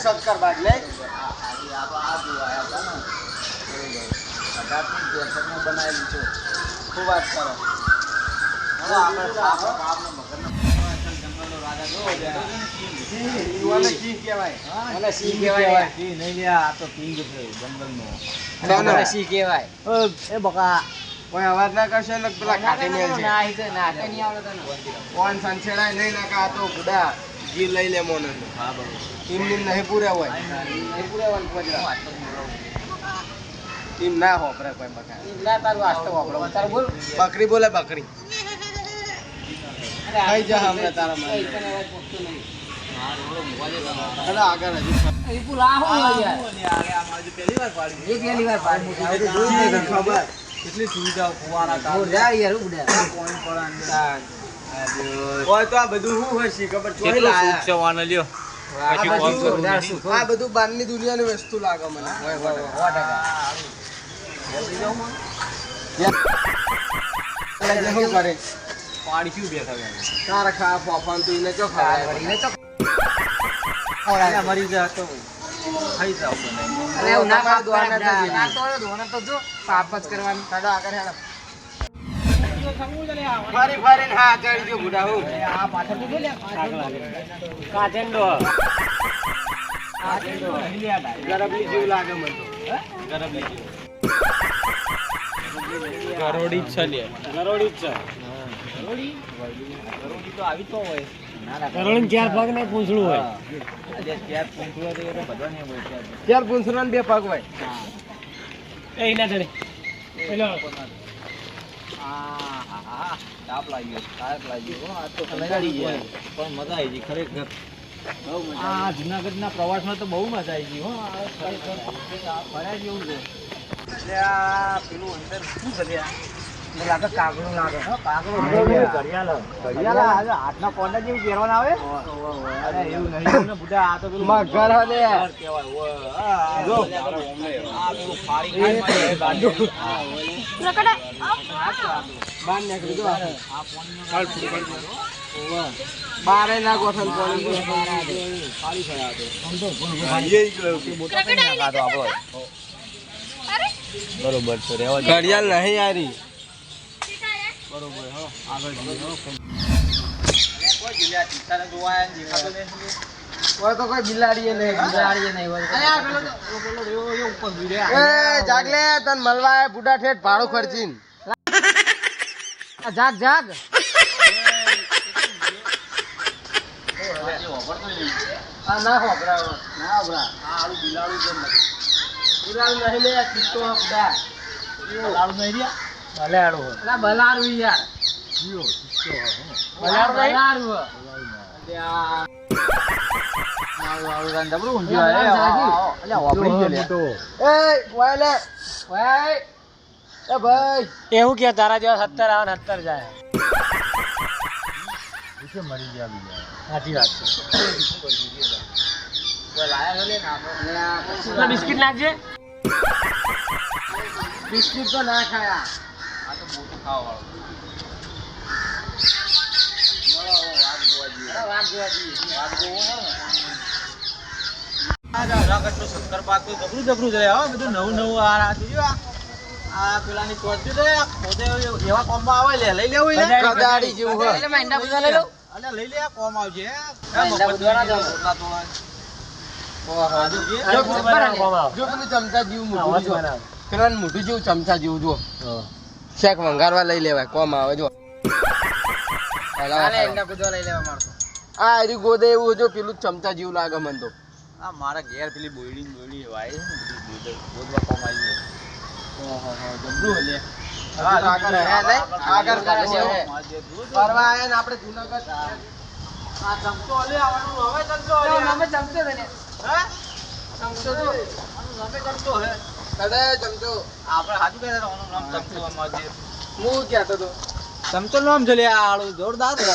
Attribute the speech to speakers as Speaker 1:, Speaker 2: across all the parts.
Speaker 1: સત્કાર બાદ નહીં બનાવેલું છે ખૂબ વાત કરો કોઈ અવાજ ના કરશે ને પેલા કાઢી નહીં કોણ સંછેડાય નહીં નાખા તો ગુડા જી લઈ લે મોને ટીમ નહીં પૂરે હોય ટીમ ના હોપરે કોઈ બકા ના તારું વાસ્તવ હોપરે તાર બોલ બકરી બોલે બકરી આઈ જા હમણે તારા માં અરે આગળ હજી પુલા હો યાર આ મારી પહેલી વાર પાડી એ પહેલી વાર પાડી ખબર કેટલી સુવિધાઓ ફુવારા કા જા યાર ઉડ્યા પોઈન્ટ પર અંદર ઓય તો આ બધું હું હોય છે ખબર ચોઈ લાયા સુક્ષવાન લ્યો પછી કોણ કરું આ બધું બહારની દુનિયાની વસ્તુ લાગે મને ઓય 100% જલ્દી જાવ મને યાર શું કરે પાડી ક્યું બેઠા તાર ખા પોફાન તું એને ચો ખાવા એને ચો ઓરા મરી જા તો ખાઈ જાવ અરે હું ના ખા દોના ના તો દોના તો જો પાપ જ કરવાની સાડો આગળ હેડો ફરી ફરીને હા કરી જો બુડા હું આ પાછળ તો લે કાચેન્ડો ગરબલી જેવું લાગે મને તો ગરબલી જેવું ગરોડી જ છે લે ગરોડી જ છે ગરોડી તો આવી તો હોય ગરોડી ચાર પગ ને પૂંછડું હોય ચાર પૂંછડું હોય તો બધા ને હોય ચાર પૂંછડા ને બે પગ હોય એ ના ચડે હેલો તાપ લાગ્યો આ તો કંટાળી ગયા પણ મજા આવી ગઈ ખરેખર બહુ મજા આ જૂનાગઢના પ્રવાસમાં તો બહુ મજા આવી ગઈ હો ફર્યા જેવું છે એટલે આ પેલું અંદર શું છે મને લાગે કાગડું લાગે હો કાગડું ઘડિયાળ આજે હાથના કોંડા જેવું પહેરવાના આવે અરે એવું નહીં ને બુડા આ તો પેલું મગર હલે કહેવાય જો આ પેલું ફાડી ખાઈ ગાડો રકડા બાર નીકળી જો આ ફોન બારે ના ગોઠન પાણી ખાલી થયા તો એ મોટો કઈ નાખાતો આપણો બરોબર છે રેવા ઘડિયાળ નહીં યારી બરોબર હો આગળ જઈએ હો કોઈ જિલ્લા ટીકાને જોવાય ને દેખાતો નહીં કોઈ તો કોઈ બિલાડીએ નહીં હોય અરે આ પેલો એ ઉપર ભીડ્યા એ જાગ લે તન મળવા બુડા ઠેઠ ભાડું ખર્ચીન જાગ જાગ આ ના હોબરા ના હોબરા આ આલુ બિલાડું જેમ નથી બિલાડું નહીં લે કિસ્તો બુડા બિલાડું નહીં રે બલાડો અલા બલાડું યાર જીઓ કિસ્તો બલાડું બલાડું અલ્યા આવું રન દબરું ઊંધી આવે અલ્યા વાપરી ગયો લે એ ઓય એ ભાઈ એવું કે તારા જેવા 70 આવે 70 જાય ઉસે મરી ગયા બીજા સાચી વાત છે ઓય લાયા લે ના બિસ્કિટ નાખજે બિસ્કિટ તો ના ખાયા આ તો મોટું ખાવા વાળું શક્કર પાક તો જબરું જ રહ્યા બધું નવું આ જોયું આ પેલાની ચોટતી તો પોતે એવા કોમમાં આવે લે લઈ લેવું કદાડી જેવું હોય એટલે માંડા બધા લઈ લઉં અલે લઈ લે કોમ આવજે માંડા બધા ના જો પેલું ચમચા જેવું મોટું પેલા મોટું જેવું ચમચા જેવું જો શેક વંગારવા લઈ લેવાય કોમ આવે જો આ એરી ગોદે એવું જો પેલું ચમચા જેવું લાગે મને તો આ મારા ઘેર પેલી બોયડી વાય ગોદવા કોમ આવી ગયો ઓહો જબરું લે આગળ ફરવા આયા ને આપણે જૂનાગઢ આ ચમચો લે આવવાનું હવે ચમચો લે નામે ચમચો દે ને હે ચમચો જો નામે ચમચો હે કડે ચમચો આપણે હાજુ કે નામ ચમચો અમાજે હું કહેતો તો ચમચો નામ છે લે આળો જોરદાર છે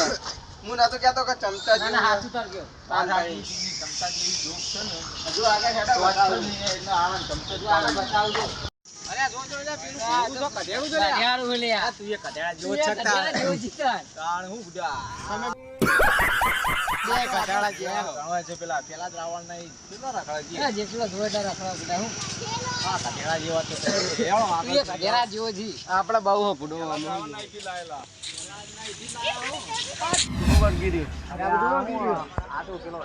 Speaker 1: હું ના તો કહેતો કે ચમચા જેવું ના હાથ ઉતાર ગયો ચમચા જેવી જોક છે ને હજુ આગળ હેડા બતાવું એટલે આનંદ ચમચો જો આગળ બતાવજો અરે જો જો પેલું તો કઢેવું જો લે યાર હું લે આ તું એ કઢેડા જેવો છકતા જેવો જીતા કાણ હું બુડા
Speaker 2: બે કટાળા છે
Speaker 1: ગણવા છે પેલા જ રાવણ નહીં કેટલા રખડા છે
Speaker 2: જેટલો જોઈતા રખડા બધા હું
Speaker 1: હા કટેડા જેવા તો છે. હેળો આગળ
Speaker 2: તું એ ગધેડા જેવો જી આપણે બહુ હો ભૂડો
Speaker 1: રાવણ નાઈથી લાયેલા. આ તો પેલો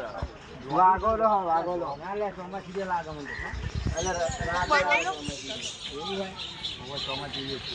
Speaker 2: વાગોલો
Speaker 1: ના લે ચોમાસી જે લાગે મને તો. એટલે ચોમાસી જે છે.